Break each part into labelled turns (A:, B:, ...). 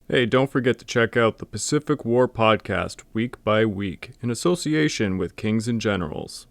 A: Hey, don't forget to check out the Pacific War podcast week by week in association with Kings and Generals.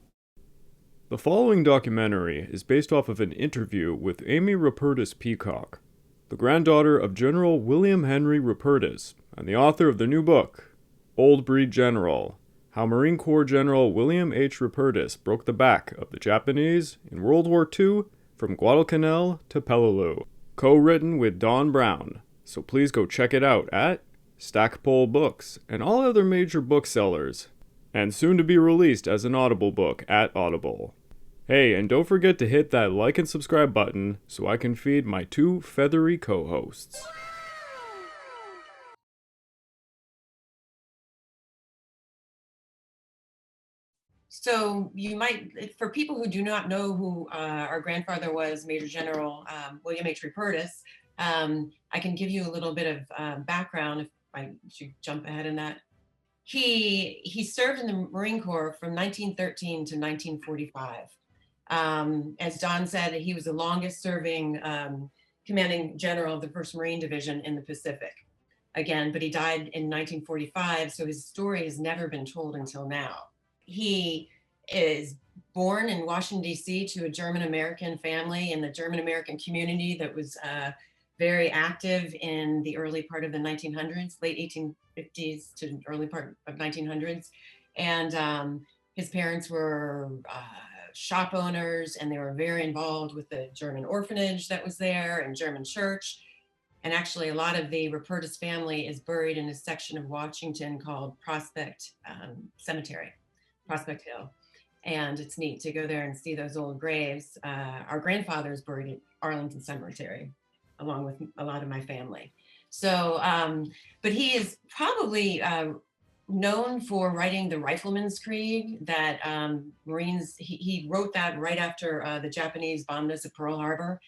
A: The following documentary is based off of an interview with Amy Rupertus Peacock, the granddaughter of General William Henry Rupertus and the author of the new book, Old Breed General: How Marine Corps General William H. Rupertus Broke the Back of the Japanese in World War II from Guadalcanal to Peleliu, co-written with Don Brown. So please go check it out at Stackpole Books and all other major booksellers, and soon to be released as an Audible book at Audible. Hey, and don't forget to hit that like and subscribe button so I can feed my two feathery co-hosts.
B: So you might, for people who do not know who our grandfather was, Major General William H. Rupertus, I can give you a little bit of background if I should jump ahead in that. He served in the Marine Corps from 1913 to 1945. As Don said, he was the longest serving commanding general of the 1st Marine Division in the Pacific. Again, but he died in 1945, so his story has never been told until now. He is born in Washington, D.C. to a German-American family in the German-American community that was very active in the early part of the 1900s, late 1850s to early part of 1900s. And his parents were shop owners, and they were very involved with the German orphanage that was there and German church. And actually, a lot of the Rupertus family is buried in a section of Washington called Prospect Cemetery, Prospect Hill. And it's neat to go there and see those old graves. Our grandfather is buried at Arlington Cemetery, along with a lot of my family. So, but he is probably known for writing the Rifleman's Creed that Marines, he wrote that right after the Japanese bombed us at Pearl Harbor.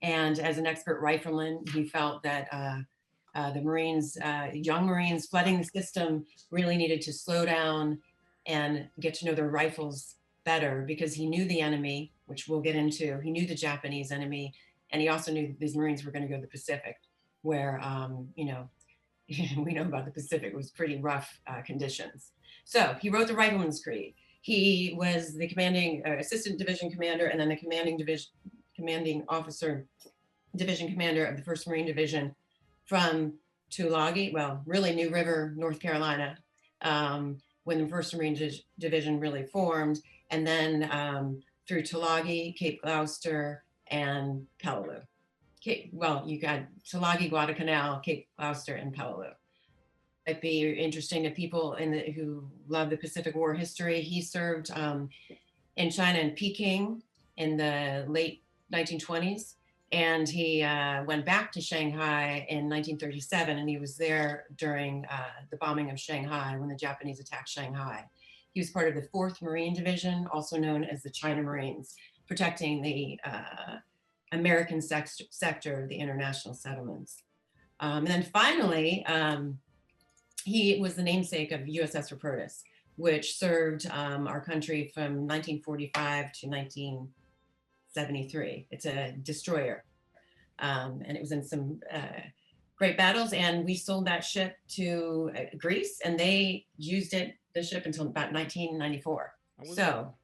B: And as an expert rifleman, he felt that the Marines, young Marines flooding the system, really needed to slow down and get to know their rifles better, because he knew the enemy, which we'll get into. He knew the Japanese enemy, and he also knew that these Marines were going to go to the Pacific, where, we know about the Pacific was pretty rough conditions. So he wrote the Rifleman's Creed. He was the commanding assistant division commander, and then the commanding officer, division commander of the 1st Marine Division from Tulagi, well, really New River, North Carolina, when the 1st Marine Division really formed, and then through Tulagi, Cape Gloucester, and Peleliu. Well, you got Tulagi, Guadalcanal, Cape Gloucester, and Peleliu. It'd be interesting to people who love the Pacific War history. He served in China and Peking in the late 1920s, and he went back to Shanghai in 1937, and he was there during the bombing of Shanghai when the Japanese attacked Shanghai. He was part of the 4th Marine Division, also known as the China Marines, protecting the American sector of the international settlements. And then finally, he was the namesake of USS Rupertus, which served our country from 1945 to 1973. It's a destroyer. And it was in some great battles, and we sold that ship to Greece, and they used the ship until about 1994. So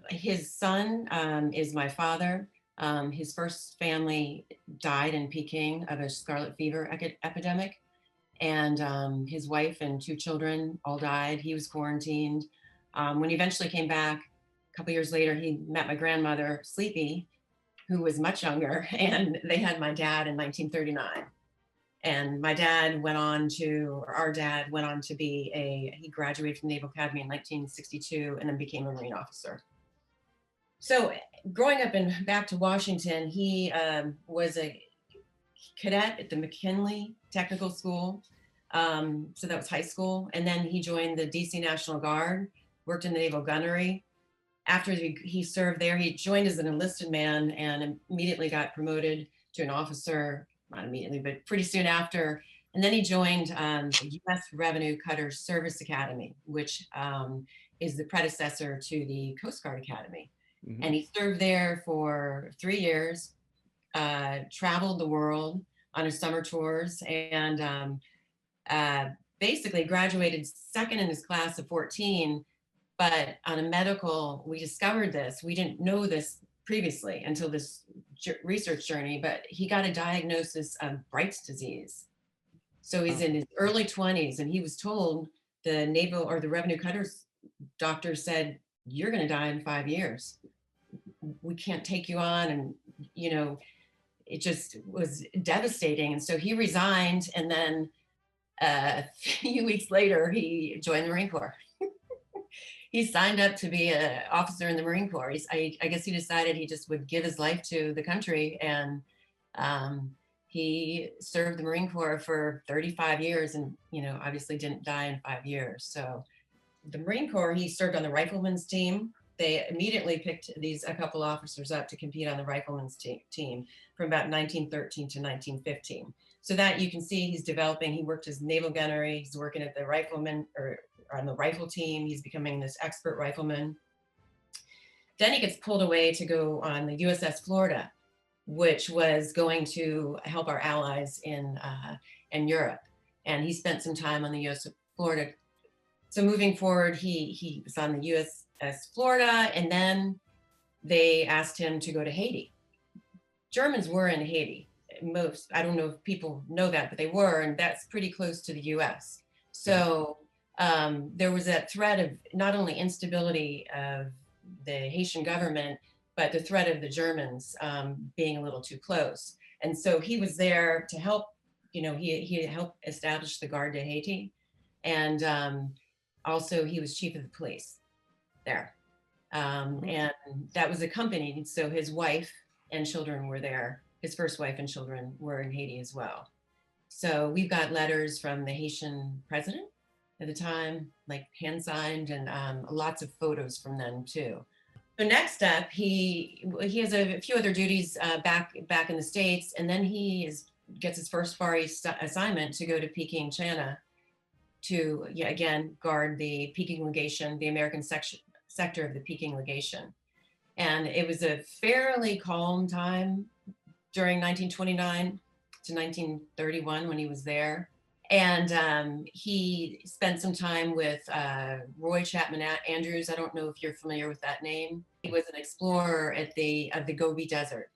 B: his son is my father. His first family died in Peking of a scarlet fever epidemic, and his wife and 2 children all died. He was quarantined. When he eventually came back, a couple years later, he met my grandmother, Sleepy, who was much younger, and they had my dad in 1939. And my dad went on to, or our dad went on to he graduated from the Naval Academy in 1962 and then became a Marine officer. So growing up back to Washington, he was a cadet at the McKinley Technical School. So that was high school. And then he joined the DC National Guard, worked in the Naval Gunnery. After he served there, he joined as an enlisted man and immediately got promoted to an officer, not immediately, but pretty soon after. And then he joined the U.S. Revenue Cutters Service Academy, which is the predecessor to the Coast Guard Academy. Mm-hmm. And he served there for 3 years, traveled the world, on his summer tours, and basically graduated second in his class of 14. But on a medical, we discovered this. We didn't know this previously until this research journey, but he got a diagnosis of Bright's disease. So he's in his early 20s, and he was told, the naval or the revenue cutters doctor said, "You're going to die in 5 years. We can't take you on." And, it just was devastating. And so he resigned. And then a few weeks later, he joined the Marine Corps. He signed up to be an officer in the Marine Corps. I guess he decided he just would give his life to the country. And he served the Marine Corps for 35 years and, obviously didn't die in 5 years. So the Marine Corps, he served on the Rifleman's team. They immediately picked a couple officers up to compete on the Rifleman's team from about 1913 to 1915. So that you can see he's developing. He worked as naval gunnery. He's working at the Rifleman or on the rifle team. He's becoming this expert rifleman. Then he gets pulled away to go on the USS Florida, which was going to help our allies in Europe. And he spent some time on the USS Florida. So moving forward, he was on the USS Florida, and then they asked him to go to Haiti. Germans were in Haiti. I don't know if people know that, but they were, and that's pretty close to the US. So there was that threat of not only instability of the Haitian government, but the threat of the Germans being a little too close. And so he was there to help, he helped establish the Garde de Haiti. And also he was chief of the police there. And that was accompanied, so his wife and children were there. His first wife and children were in Haiti as well. So we've got letters from the Haitian president at the time, like hand signed, and lots of photos from them too. So next up, he has a few other duties back in the States, and then gets his first Far East assignment to go to Peking, China, to again guard the Peking legation, the American sector of the Peking legation. And it was a fairly calm time during 1929 to 1931 when he was there. And he spent some time with Roy Chapman Andrews. I don't know if you're familiar with that name. He was an explorer of the Gobi Desert.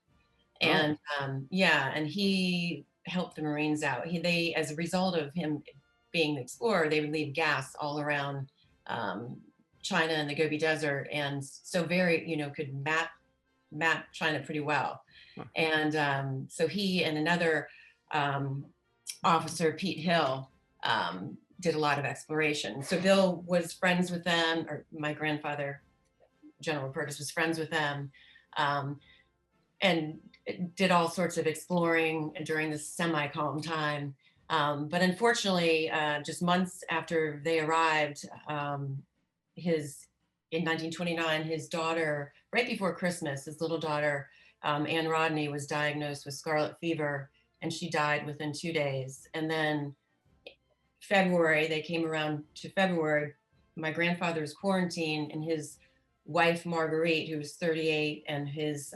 B: And and he helped the Marines out. They, as a result of him being the explorer, they would leave gas all around China and the Gobi Desert. And so could map China pretty well. And so he and another officer, Pete Hill, did a lot of exploration. So Bill was friends with them, or my grandfather, General Rupertus, was friends with them, and did all sorts of exploring during this semi-calm time. But unfortunately, just months after they arrived, in 1929, his daughter, right before Christmas, his little daughter, Anne Rodney, was diagnosed with scarlet fever, and she died within 2 days. And then they came around to February, my grandfather's quarantined, and his wife, Marguerite, who was 38, and his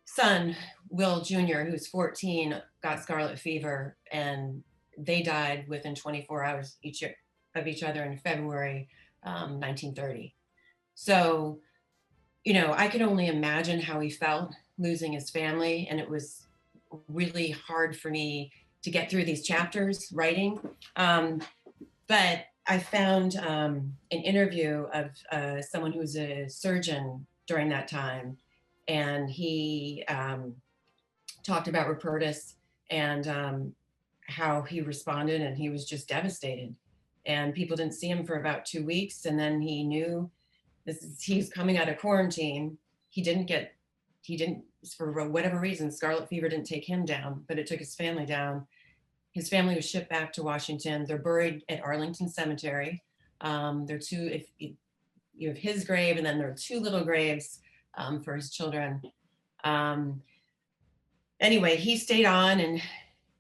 B: son, Will Jr., who's 14, got scarlet fever, and they died within 24 hours of each other in February 1930. So, I could only imagine how he felt losing his family, and it was really hard for me to get through these chapters writing. But I found an interview of someone who was a surgeon during that time, and he talked about Rupertus and how he responded, and he was just devastated. And people didn't see him for about 2 weeks, and then he knew he's coming out of quarantine. He didn't, for whatever reason, scarlet fever didn't take him down, but it took his family down. His family was shipped back to Washington. They're buried at Arlington Cemetery. There are two, if you have his grave, and then there are two little graves for his children. Anyway, he stayed on, and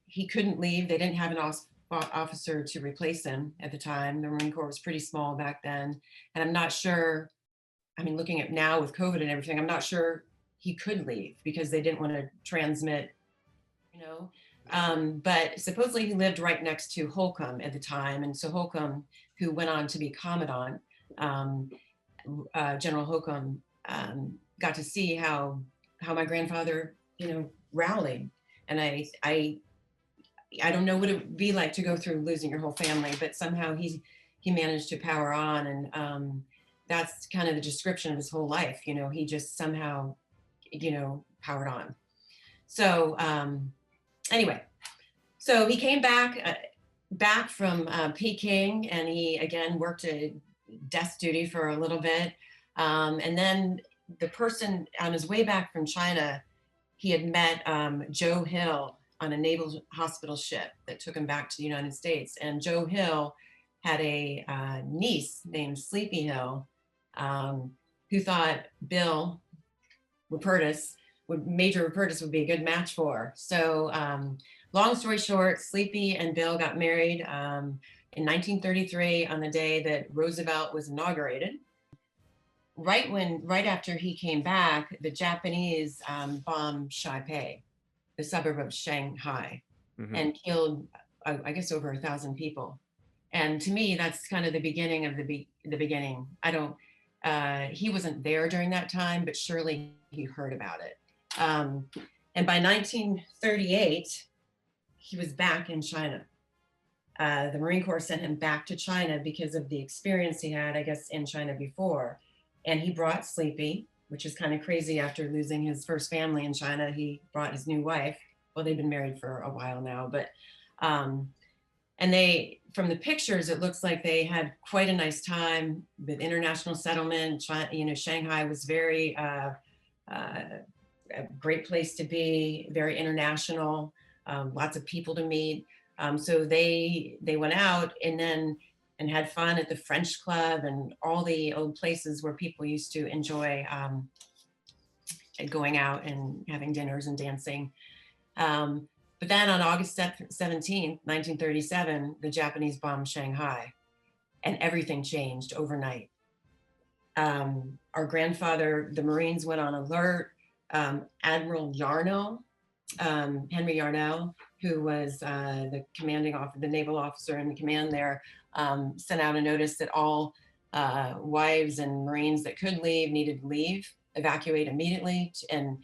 B: he couldn't leave. They didn't have an officer to replace him at the time. The Marine Corps was pretty small back then. And I'm not sure, looking at now with COVID and everything, I'm not sure he could leave because they didn't want to transmit you know. But supposedly he lived right next to Holcomb at the time. And so Holcomb, who went on to be Commandant, um, General Holcomb, got to see how my grandfather, rallied. And I don't know what it would be like to go through losing your whole family, but somehow he managed to power on. And that's kind of the description of his whole life. He just somehow, powered on. So anyway, so he came back from Peking, and he again worked a desk duty for a little bit. And then the person on his way back from China, he had met Joe Hill on a naval hospital ship that took him back to the United States. And Joe Hill had a niece named Sleepy Hill, who thought Bill Rupertus, Major Rupertus would be a good match for. So long story short, Sleepy and Bill got married in 1933 on the day that Roosevelt was inaugurated. Right after he came back, the Japanese bombed Taipei, the suburb of Shanghai, and killed, I guess, over 1,000 people. And to me, that's kind of the beginning of the beginning. He wasn't there during that time, but surely he heard about it. And by 1938, he was back in China. The Marine Corps sent him back to China because of the experience he had, I guess, in China before. And he brought Sleepy, which is kind of crazy after losing his first family in China. He brought his new wife. Well, they've been married for a while now, but, and from the pictures, it looks like they had quite a nice time with international settlement. Shanghai was very, a great place to be, very international, lots of people to meet. So they went out and had fun at the French Club and all the old places where people used to enjoy going out and having dinners and dancing. But then on August 17th, 1937, the Japanese bombed Shanghai, and everything changed overnight. Our grandfather, the Marines went on alert. Admiral Yarnell, Henry Yarnell, who was the naval officer in command there, sent out a notice that all wives and Marines that could leave needed to leave, evacuate immediately. And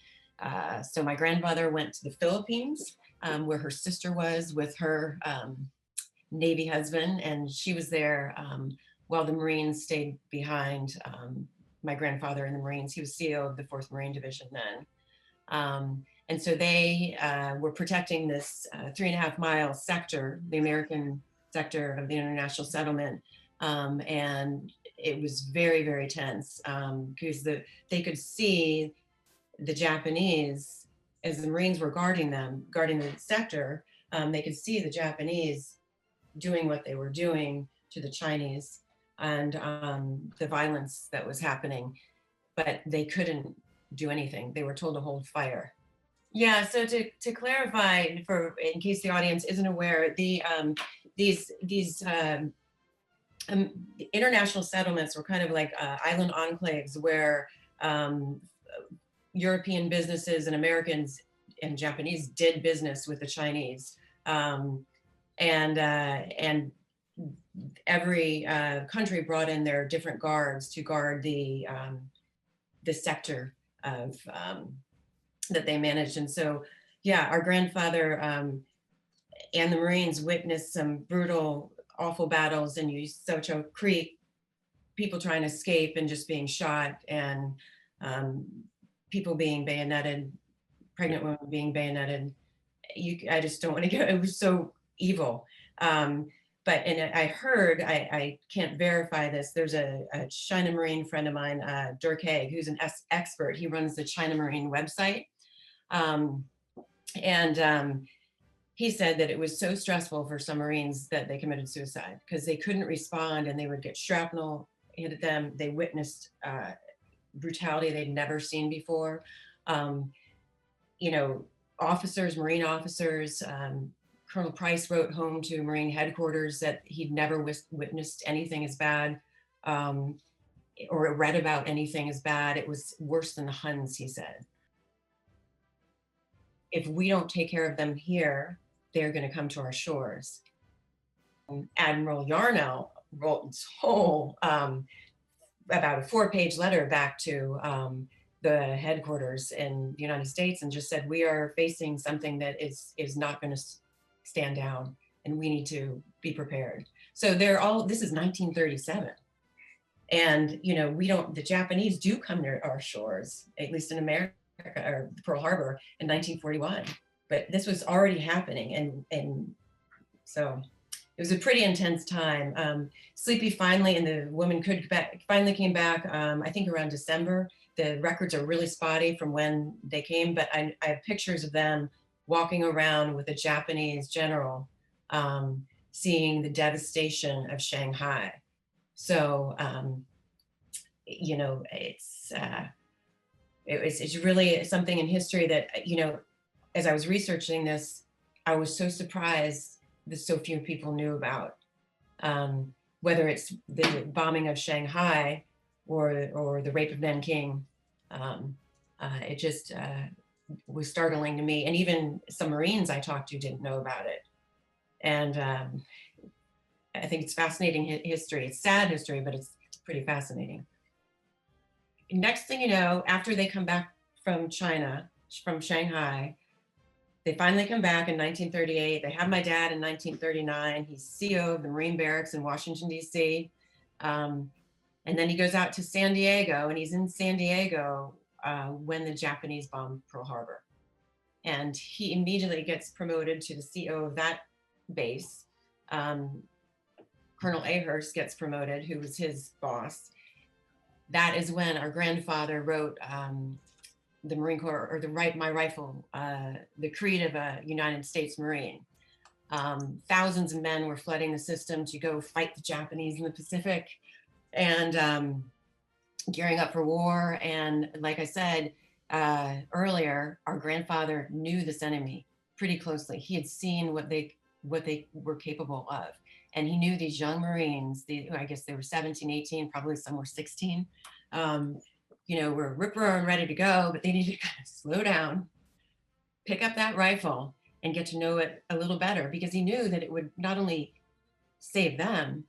B: so my grandmother went to the Philippines, where her sister was with her Navy husband, and she was there while the Marines stayed behind. My grandfather in the Marines, he was CO of the 4th Marine Division then. And so they were protecting this 3.5-mile sector, the American sector of the international settlement. And it was very, very tense because they could see the Japanese, as the Marines were guarding the sector, they could see the Japanese doing what they were doing to the Chinese and the violence that was happening, but they couldn't do anything. They were told to hold fire. Yeah, so to clarify, in case the audience isn't aware, these international settlements were kind of like island enclaves where European businesses and Americans and Japanese did business with the Chinese, and every country brought in their different guards to guard the sector of that they managed. And so, yeah, our grandfather and the Marines witnessed some brutal, awful battles in Usocho Creek, people trying to escape and just being shot, and people being bayoneted, pregnant women being bayoneted. I just don't want to go, it was so evil. But I heard, I can't verify this, there's a China Marine friend of mine, Dirk Haig, who's an expert. He runs the China Marine website. He said that it was so stressful for some Marines that they committed suicide because they couldn't respond and they would get shrapnel hit at them. They witnessed brutality they'd never seen before. Officers, Marine officers, Colonel Price wrote home to Marine headquarters that he'd never witnessed anything as bad or read about anything as bad. It was worse than the Huns, he said. if we don't take care of them here, they're going to come to our shores. Admiral Yarnell wrote this whole about a 4-page letter back to the headquarters in the United States and just said, we are facing something that is not going to stand down, and we need to be prepared. So this is 1937. And, the Japanese do come to our shores, at least in America, or Pearl Harbor in 1941, but this was already happening. And so it was a pretty intense time. Sleepy finally, and the woman finally came back, I think around December. The records are really spotty from when they came, but I have pictures of them walking around with a Japanese general, seeing the devastation of Shanghai. So, it's really something in history that, as I was researching this, I was so surprised that so few people knew about, whether it's the bombing of Shanghai or the rape of Nanking. It just was startling to me. And even some Marines I talked to didn't know about it. And I think it's fascinating history. It's sad history, but it's pretty fascinating. Next thing you know, after they come back from Shanghai, they finally come back in 1938. They have my dad in 1939. He's CO of the Marine Barracks in Washington, D.C. And then he goes out to San Diego, and he's in San Diego when the Japanese bombed Pearl Harbor. And he immediately gets promoted to the CO of that base. Colonel Ahurst gets promoted, who was his boss. That is when our grandfather wrote the Marine Corps, or my rifle, the creed of a United States Marine. Thousands of men were flooding the system to go fight the Japanese in the Pacific, and gearing up for war. And like I said earlier, our grandfather knew this enemy pretty closely. He had seen what they were capable of. And he knew these young Marines, I guess they were 17, 18, probably some were 16, were rip-roaring ready to go, but they needed to kind of slow down, pick up that rifle, and get to know it a little better, because he knew that it would not only save them,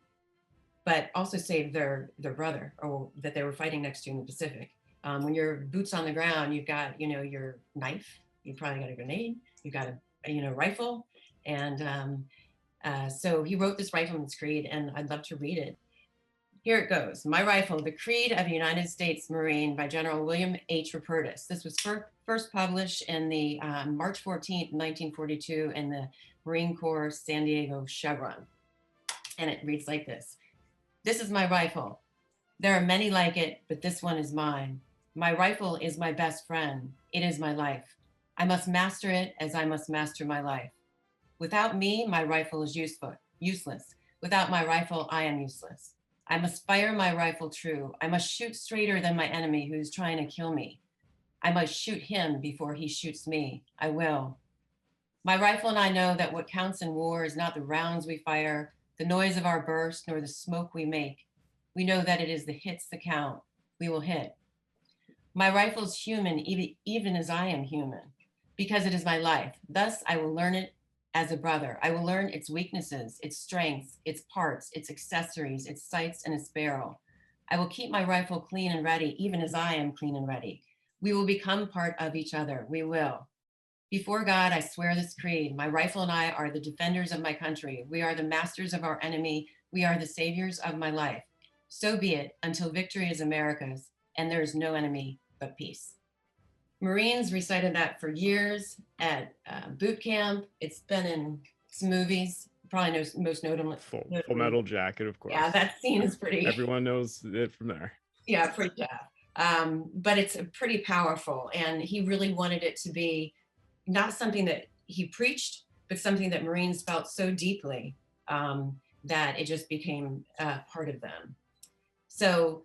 B: but also save their brother, or that they were fighting next to in the Pacific. When you're boots on the ground, you've got, your knife, you've probably got a grenade, you've got a rifle, and so he wrote this Rifleman's Creed, and I'd love to read it. Here it goes. My rifle, the Creed of a United States Marine by General William H. Rupertus. This was first published in the March 14th, 1942 in the Marine Corps San Diego Chevron. And it reads like this. This is my rifle. There are many like it, but this one is mine. My rifle is my best friend. It is my life. I must master it as I must master my life. Without me, my rifle is useless. Without my rifle, I am useless. I must fire my rifle true. I must shoot straighter than my enemy who's trying to kill me. I must shoot him before he shoots me. I will. My rifle and I know that what counts in war is not the rounds we fire, the noise of our burst, nor the smoke we make. We know that it is the hits that count. We will hit. My rifle is human, even as I am human, because it is my life. Thus, I will learn it as a brother. I will learn its weaknesses, its strengths, its parts, its accessories, its sights, and its barrel. I will keep my rifle clean and ready, even as I am clean and ready. We will become part of each other. We will. Before God, I swear this creed. My rifle and I are the defenders of my country. We are the masters of our enemy. We are the saviors of my life. So be it, until victory is America's, and there is no enemy but peace. Marines recited that for years at boot camp. It's been in some movies, probably most notably.
A: Full Metal Jacket, of course.
B: Yeah, that scene is pretty.
A: Everyone knows it from there.
B: Yeah, pretty tough. But it's pretty powerful. And he really wanted it to be not something that he preached, but something that Marines felt so deeply that it just became part of them. So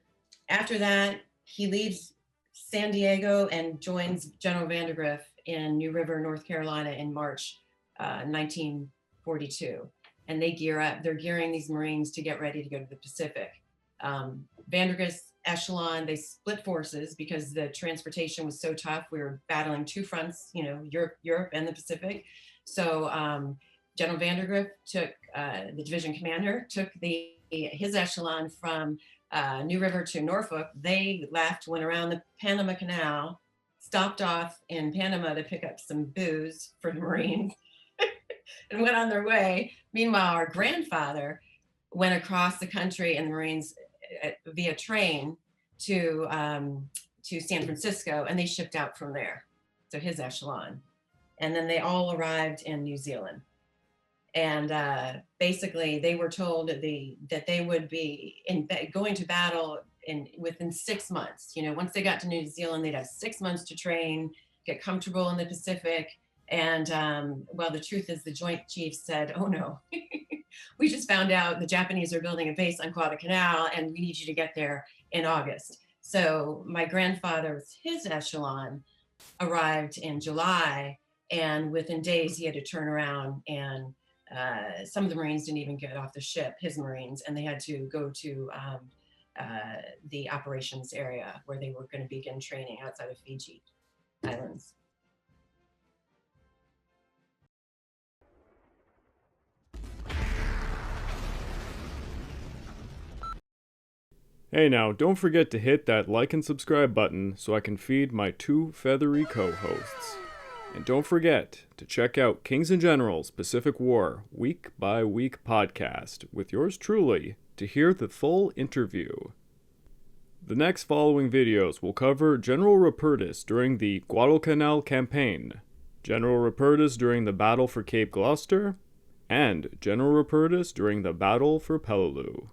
B: after that, he leaves San Diego and joins General Vandergriff in New River, North Carolina in March 1942. And they gear up. They're gearing these Marines to get ready to go to the Pacific. Vandergriff echelon. They split forces because the transportation was so tough. We were battling two fronts, Europe and the Pacific. So General Vandergrift took, the division commander, took his echelon from New River to Norfolk. They left, went around the Panama Canal, stopped off in Panama to pick up some booze for the Marines, and went on their way. Meanwhile, our grandfather went across the country in the Marines via train to San Francisco, and they shipped out from there. So his echelon. And then they all arrived in New Zealand. And basically, they were told that they would be going to battle within 6 months. Once they got to New Zealand, they'd have 6 months to train, get comfortable in the Pacific. And well, the truth is, the Joint Chiefs said, "Oh no, we just found out the Japanese are building a base on Guadalcanal, and we need you to get there in August." So my grandfather's his echelon arrived in July, and within days he had to turn around, and some of the Marines didn't even get off the ship, his Marines, and they had to go to the operations area where they were going to begin training outside of Fiji Islands.
A: Hey now, don't forget to hit that like and subscribe button so I can feed my two feathery co-hosts. And don't forget to check out Kings and Generals Pacific War Week by Week podcast with yours truly to hear the full interview. The next following videos will cover General Rupertus during the Guadalcanal campaign, General Rupertus during the Battle for Cape Gloucester, and General Rupertus during the Battle for Peleliu.